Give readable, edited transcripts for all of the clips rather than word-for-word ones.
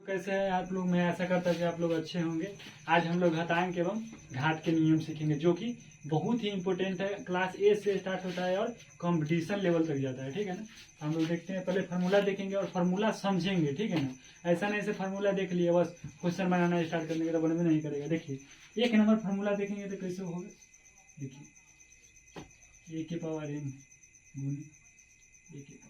कैसे हैं आप लोग। मैं आशा करता हूँ कि आप लोग अच्छे होंगे। आज हम लोग घातांक एवं घात के नियम सीखेंगे, जो कि बहुत ही इंपॉर्टेंट है। क्लास ए से स्टार्ट होता है और कंपटीशन लेवल तक जाता है, ठीक है ना। हम लोग देखते हैं, पहले फार्मूला देखेंगे और फार्मूला समझेंगे, ठीक है ना। ऐसा नहीं से फार्मूला देख लिया बस क्वेश्चन बनाना स्टार्ट करने के तो बनवे नहीं करेगा। देखिए एक नंबर फार्मूला देखेंगे तो कैसे होगा। देखिए ए के पावर एन गुने ए के पावर,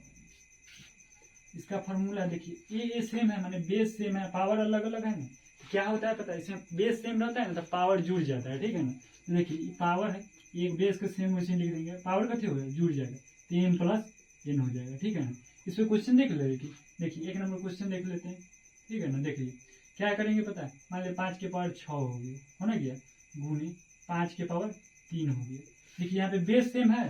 इसका फार्मूला देखिए ए सेम है, माने बेस सेम है, पावर अलग अलग है ना। क्या होता है पता है, इसमें बेस सेम रहता है ना तो पावर जुड़ जाता है, ठीक है ना। तो देखिए पावर है, एक बेस को सेम वैसे लिख देंगे, पावर कथी होगा जुड़ जाएगा तो एम प्लस एन हो जाएगा, ठीक है ना। इसमें क्वेश्चन देख ले, देखिए एक नंबर क्वेश्चन देख लेते हैं, ठीक है ना। देखिए क्या करेंगे पता है, मान लिया 5 के पावर 6 हो गया, हो ना गया, गुने 5 के पावर 3 हो गया। देखिए यहाँ पे बेस सेम है,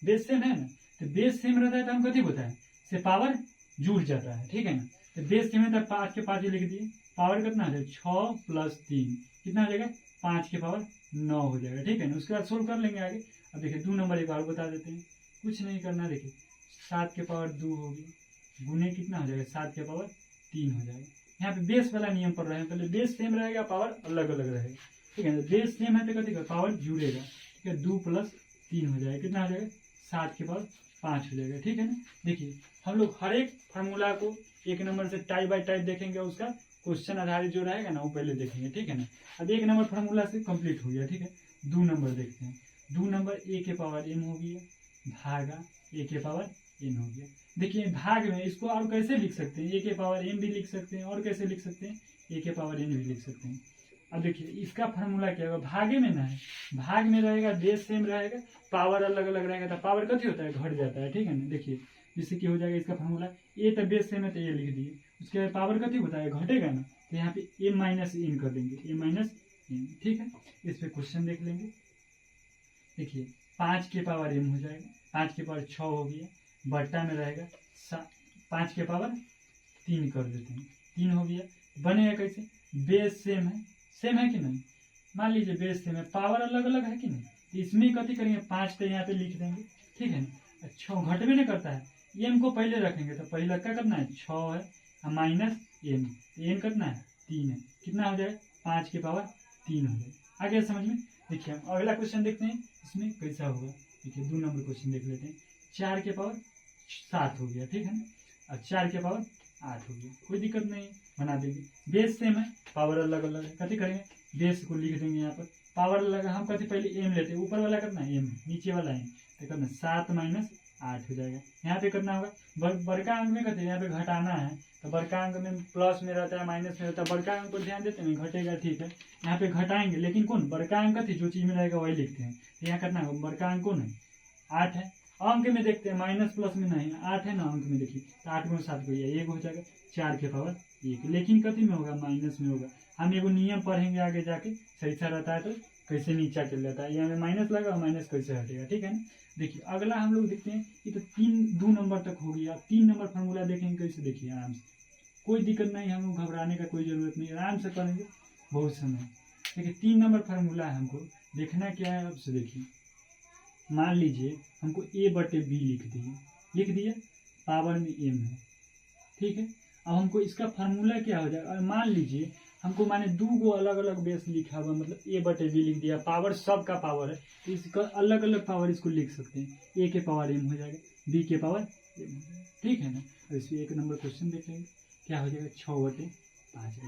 बेस सेम है ना, तो बेस सेम रहता है तो हम कथी बताए से पावर जुड़ जाता है, ठीक है ना। तो बेस सेम है तो 5 के 5 लिख दिए, पावर कितना हो जाएगा 6 प्लस 3 कितना हो जाएगा 5 के पावर 9 हो जाएगा, ठीक है ना। उसके बाद सोल्व कर लेंगे आगे। अब देखिए 2 नंबर एक बार बता देते हैं, कुछ नहीं करना। देखिए 7 के पावर 2 हो गया, गुने कितना हो जाएगा 7 के पावर 3 हो जाएगा। यहाँ पे बेस वाला नियम पढ़ रहे हैं, पहले बेस सेम रहेगा पावर अलग अलग रहेगा, ठीक है ना। बेस सेम है तो कथी पावर जुड़ेगा, ठीक है। 2 प्लस 3 हो जाएगा, कितना हो जाएगा 7 के पावर 5 हो जाएगा, ठीक है ना। देखिए हम लोग हर एक फार्मूला को एक नंबर से टाइप बाय टाइप देखेंगे, उसका क्वेश्चन आधारित जो रहेगा ना वो पहले देखेंगे, ठीक है ना। अब एक नंबर फार्मूला से कंप्लीट हो गया, ठीक है। 2 नंबर देखते हैं। 2 नंबर ए के पावर एम हो गया भागा ए के पावर एन हो गया। देखिए भाग में इसको और कैसे लिख सकते हैं, ए के पावर एम भी लिख सकते हैं, और कैसे लिख सकते हैं ए के पावर एन भी लिख सकते हैं। अब देखिए इसका फार्मूला क्या होगा, भागे में ना है, भाग में रहेगा बेस सेम रहेगा, पावर अलग अलग रहेगा तो पावर कथी होता है घट जाता है, ठीक है ना। देखिए जिससे कि हो जाएगा इसका फार्मूला, ए तो बेस सेम है तो ये लिख दिए, उसके बाद पावर कथी होता है घटेगा ना, तो यहाँ पे ए माइनस इन कर देंगे, ए माइनस इन, ठीक है। इस पे क्वेश्चन देख लेंगे। देखिए 5 के पावर एम हो जाएगा, 5 के पावर 6 हो गया, बट्टा में रहेगा 5 के पावर 3 कर देते हैं, 3 हो गया। बनेगा कैसे, बेस सेम है कि नहीं। मान लीजिए बेस सेम है, पावर अलग अलग है कि नहीं, तो इसमें कथी करेंगे 5 तो यहाँ पे लिख देंगे, ठीक है ना। 6 घट भी नहीं करता है, एम को पहले रखेंगे तो पहले क्या करना है 6 है माइनस एम, एम कितना है 3 है, कितना हो जाएगा 5 के पावर 3 हो जाएगा। आगे समझ में। देखिए हम अगला क्वेश्चन देखते हैं इसमें कैसा होगा। देखिए 2 नंबर क्वेश्चन देख लेते हैं। 4 के पावर 7 हो गया, ठीक है ना, और 4 के पावर 8 हो गया, कोई दिक्कत नहीं, बना देंगे। बेस सेम है, पावर अलग अलग है, कथी करेंगे बेस को लिख देंगे यहाँ पर, पावर अलग है, हम कथी पहले एम लेते हैं, ऊपर वाला कितना एम, नीचे वाला एम, तो करना 7 माइनस 8 हो जाएगा। यहाँ पे करना होगा बड़का अंक में कहते हैं यहाँ पे घटाना है, तो बड़का अंक में प्लस में रहता है माइनस में रहता है, बड़का अंक पर ध्यान देते हैं घटेगा, ठीक है। यहाँ पे घटाएंगे लेकिन कौन बड़का अंक थी जो चीज में रहेगा वही लिखते हैं, तो यहाँ करना होगा बड़का अंक कौन है 8 है, अंक में देखते हैं माइनस प्लस में नहीं 8 है ना, अंक में देखिए तो 8 गुना 7 को एक हो जाएगा, 4 के पावर 1, लेकिन कथी में होगा माइनस में होगा। हम एगो नियम पढ़ेंगे आगे जाके, सही सा रहता है तो कैसे नीचा चल जाता है, यहाँ में माइनस लगा माइनस कैसे हटेगा, ठीक है ना। देखिए अगला हम लोग देखते हैं, ये तो 2 नंबर तक हो गया। 3 नंबर फार्मूला देखेंगे कैसे, देखिए आराम से, कोई दिक्कत नहीं, हम लोग घबराने का कोई जरूरत नहीं, आराम से करेंगे बहुत समय। देखिए 3 नंबर फार्मूला है, हमको देखना क्या है अब से। देखिए मान लीजिए हमको ए बटे बी लिख दिया, पावर में एम है, ठीक है। अब हमको इसका फार्मूला क्या हो जाएगा, मान लीजिए हमको माने 2 गो अलग अलग बेस लिखा हुआ, मतलब ए बटे बी लिख दिया, पावर सबका पावर है, तो इसका अलग अलग पावर इसको लिख सकते हैं, ए के पावर एम हो जाएगा, बी के पावर एम हो जाएगा, ठीक है ना। अब इसमें 1 नंबर क्वेश्चन देख लेंगे क्या हो जाएगा, 6 बटे 5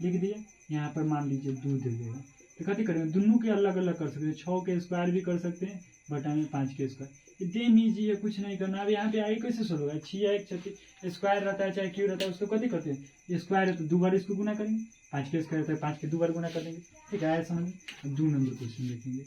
लिख दिया, यहाँ पर मान लीजिए 2 दे देगा, तो कथी करेंगे दोनों के अलग अलग कर सकते हैं, 6 के स्क्वायर भी कर सकते हैं, बटा में 5 के स्क्वायर, देम ईजी है, कुछ नहीं करना। अब यहाँ पे आगे कैसे सोल्व होगा, 6 या 1 स्क्वायर रहता है चाहे क्यू रहता है, उसको कथी करते हैं स्क्वायर है तो 2 बार इसको गुना करेंगे, 5 के स्क्वायर रहता है 5 के 2 बार गुना कर देंगे, ठीक है समझ में। अब 2 नंबर क्वेश्चन देखेंगे,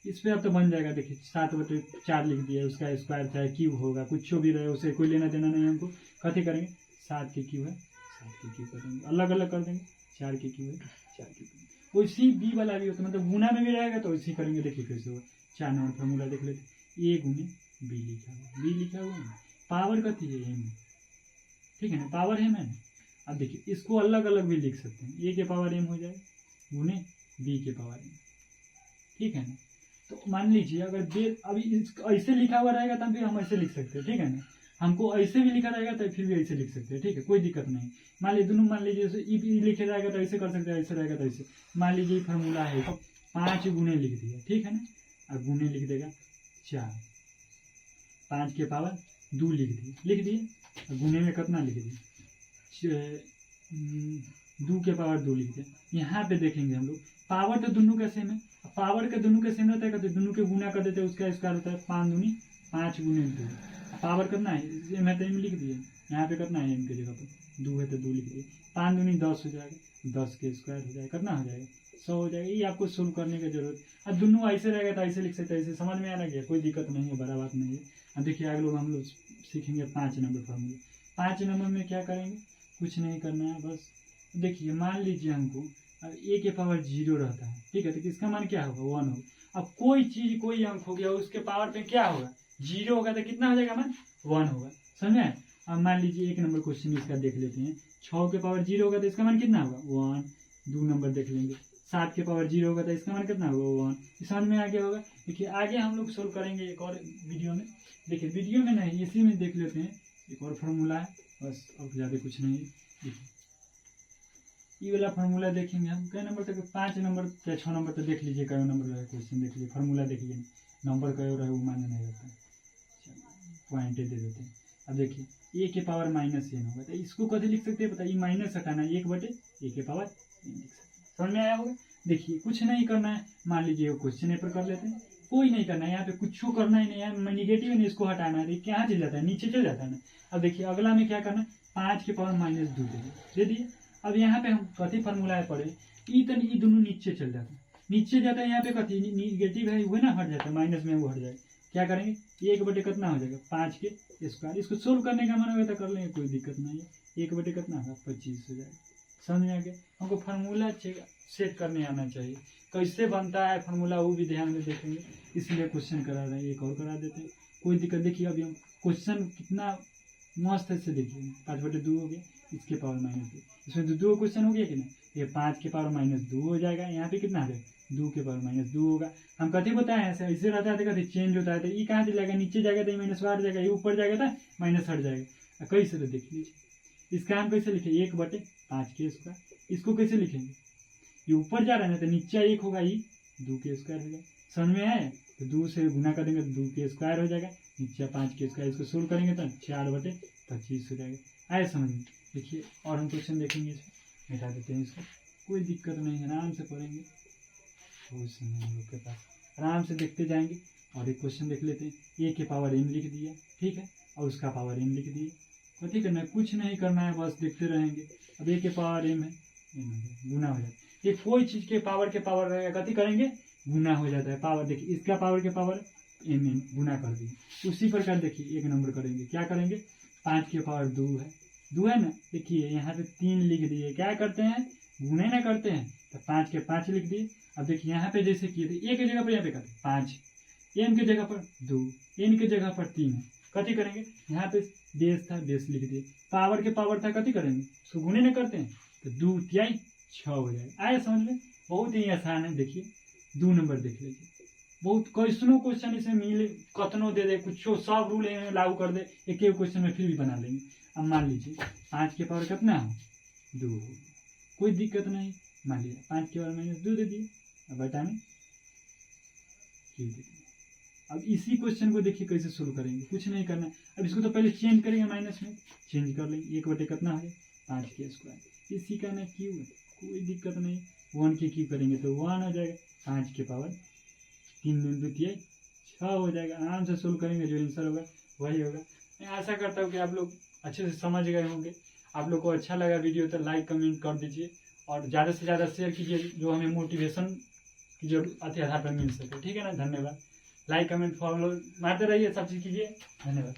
इस पर अब तो बन जाएगा। देखिए 7 बटे 4 लिख दिया, उसका स्क्वायर चाहे क्यू होगा, कुछ भी रहे उसे कोई लेना देना नहीं हमको, कथी करेंगे 7 के क्यू है 7 के क्यू कर देंगे, अलग अलग कर देंगे, 4 के क्यू है 4 के क्यू। वैसी बी वाला भी होता है, मतलब गुना में भी रहेगा तो वैसे करेंगे। देखिए कैसे होगा, 4 नंबर फार्मूला देख लेते, ए गुने बी लिखा हुआ है, पावर कथी है एम, ठीक है ना, पावर है मैंने। अब देखिए इसको अलग अलग भी लिख सकते हैं, ए के पावर एम हो जाए गुने बी के पावर एम, ठीक है ना। तो मान लीजिए अगर अभी ऐसे लिखा हुआ रहेगा तब भी हम ऐसे लिख सकते हैं, ठीक है ना। हमको ऐसे भी लिखा रहेगा तो फिर भी ऐसे लिख सकते हैं, ठीक है, कोई दिक्कत नहीं। मान लीजिए दोनों, मान लीजिए जैसे ई लिखे जाएगा तो ऐसे कर सकते हैं, ऐसे रहेगा तो ऐसे। मान लीजिए फार्मूला है तो 5 गुने लिख दिया, ठीक है ना, और गुने लिख देगा 4, 5 के पावर 2 लिख दिए और गुने में कितना लिख दिए 2 के पावर 2 लिख दिया। यहाँ पे देखेंगे हम लोग पावर तो दोनों का सेम है, पावर का दोनों का सेम रहता है, कहते दोनों के गुना कर देते हैं, उसका स्क्वायर होता है 5 दूनी 5 गुने 2। पावर कितना है एम है तो एम लिख दिए, यहाँ पे कितना है एम के जगह पर 2 है तो 2 लिख दिए, 5 दूनी 10 हो जाएगा, 10 के स्क्वायर हो जाएगा, कितना हो जाएगा 100 हो जाएगा। ये आपको सोल्व करने की जरूरत। अब दोनों ऐसे रहेगा तो ऐसे लिख सकते हैं, ऐसे समझ में आना गया, कोई दिक्कत नहीं है, बड़ा बात नहीं है। अब देखिए आगे लोग हम लोग सीखेंगे 5 नंबर फार्मूला। 5 नंबर में क्या करेंगे, कुछ नहीं करना है, बस देखिए मान लीजिए हमको अब ए के पावर 0 रहता है, ठीक है, तो किसका मान क्या होगा 1 होगा। अब कोई चीज कोई अंक हो गया उसके पावर पे क्या होगा 0 होगा तो कितना हो जाएगा मान 1 होगा, समझे। अब मान लीजिए 1 नंबर क्वेश्चन इसका देख लेते हैं, 6 के पावर 0 होगा तो इसका मान कितना होगा 1। 2 नंबर देख लेंगे, 7 के पावर 0 होगा तो इसका मान कितना होगा 1। समझ में आगे होगा। देखिए आगे हम लोग सोल्व करेंगे एक और वीडियो में, देखिए वीडियो में नहीं इसी में देख लेते हैं, एक और फार्मूला है बस, और ज़्यादा कुछ नहीं है। देखिए ये वाला फार्मूला देखेंगे हम, कई नंबर तक 5 नंबर या 6 नंबर तक देख लीजिए, कई नंबर वाला क्वेश्चन देख लीजिए, फार्मूला देखिए, नंबर कई रहे वो मान्य नहीं रहता, पॉइंट दे देते हैं। अब देखिए ए के पावर -n होगा तो इसको कभी लिख सकते हैं, बताइए माइनस हटाना 1/a के पावर n लिख सकते हैं। समझ में आया होगा। देखिए कुछ नहीं करना है, मान लीजिए क्वेश्चन पेपर कर लेते हैं, कोई नहीं करना है, यहाँ पे कुछ करना ही नहीं है, निगेटिव है इसको हटाना है, क्या चल जाता है नीचे चल जाता है ना। अब देखिए अगला में क्या करना है, 5 के पावर -2 दे दिए। अब यहाँ पे हम कथी फार्मूला पढ़े, ई तो ई दोनों नीचे चल जाता है, नीचे जाता है, यहाँ पे कथी निगेटिव है वो ना हट जाता है, माइनस में वो हट जाएगा। क्या करेंगे 1/, कितना हो जाएगा 5 के स्क्वायर, इसको सोल्व करने का मन होगा तो कर लेंगे, कोई दिक्कत नहीं है। 1/, कितना होगा 25 हो जाएगा। समझ में आ गया। हमको फार्मूला सेट करने आना चाहिए, कैसे बनता है फार्मूला वो भी ध्यान में देखेंगे, इसलिए क्वेश्चन करा रहे हैं, एक और करा देते हैं, कोई दिक्कत। देखिए अभी हम क्वेश्चन कितना मस्त है से देखिए, 5/2 हो गया, इसके पावर -2, इसमें 2 क्वेश्चन हो गया कि नहीं, ये 5 के पावर -2 हो जाएगा, यहाँ पे कितना है 2 के पावर -2 होगा। हम कथी बताए ऐसे ऐसे रहता है, कभी चेंज होता है तो ये कहाँ से जाएगा, नीचे जाएगा तो माइनस हट जाएगा, ये ऊपर जाएगा तो माइनस हट जाएगा। कैसे तो देख लीजिए, इसका हम कैसे लिखे 1/5 के स्क्वायर, इसको कैसे लिखेंगे, ये ऊपर जा रहा है ना तो नीचे 1 होगा, ये 2 के स्क्वायर हो जाएगा। समझ में आए, तो 2 से गुना कर देंगे 2 के स्क्वायर हो जाएगा, नीचे 5 के स्क्वायर, इसको सोल्व करेंगे तो 4/25 हो जाएगा। आए समझ में। देखिए और हम क्वेश्चन देखेंगे, इसको मिटा देते हैं, इसको कोई दिक्कत नहीं है, आराम से पढ़ेंगे, बहुत समय हम लोग के पास, आराम से देखते जाएंगे। और एक क्वेश्चन देख लेते हैं, ए के पावर n लिख दिया, ठीक है, और उसका पावर n लिख दिए, कथी करना है, कुछ नहीं करना है, बस देखते रहेंगे। अब ए के पावर m है, गुना हो जाता है, ये कोई चीज के पावर रहेगा कथी करेंगे गुना हो जाता है, पावर देखिए इसका पावर के पावर m गुना कर दिए। उसी प्रकार देखिए 1 नंबर करेंगे, क्या करेंगे 5 के पावर 2 है ना, देखिए यहाँ पे 3 लिख दिए, क्या करते हैं गुने ना करते हैं, तो 5 के 5 लिख दिए। अब देखिए यहाँ पे जैसे किए थे, ए के जगह पर यहाँ पे करते 5, एम के जगह पर 2, एन के जगह पर 3 है, कथी करेंगे यहाँ पे बेस था, बेस लिख दिए, पावर के पावर था, कथी करेंगे उसको गुने ना करते हैं तो 2 तिहाई 6 हो जाएगा। आया समझ में, बहुत ही आसान है। देखिए 2 नंबर देख लीजिए, बहुत कैसनो क्वेश्चन इसमें मिले, कतनो दे दे, कुछ सब रूल लागू कर दे, एक क्वेश्चन में फिर भी बना लेंगे। अब मान लीजिए 5 के पावर कितना हो 2 हो, कोई दिक्कत नहीं, मान लीजिए 5 के पावर -2 दे दिए, अब बटा में 3 दे दिए। अब इसी क्वेश्चन को देखिए कैसे सोल्व करेंगे, कुछ नहीं करना। अब इसको तो पहले चेंज करेंगे, माइनस में चेंज कर लेंगे, 1/, कितना है 5 के स्क्वायर, इसी का ना क्यू है, कोई दिक्कत नहीं, 1 के क्यू करेंगे तो 1 हो जाएगा, 5 के पावर 3 दूनी 6 हो जाएगा। आराम से सोल्व करेंगे, जो आंसर होगा वही होगा। मैं आशा करता हूँ कि आप लोग अच्छे से समझ गए होंगे। आप लोग को अच्छा लगा वीडियो तो लाइक कमेंट कर दीजिए, और ज़्यादा से ज़्यादा शेयर कीजिए, जो हमें मोटिवेशन की जो आधार पर मिल सके, ठीक है ना। धन्यवाद। लाइक कमेंट फॉलो मारते रहिए, सब चीज़ कीजिए। धन्यवाद।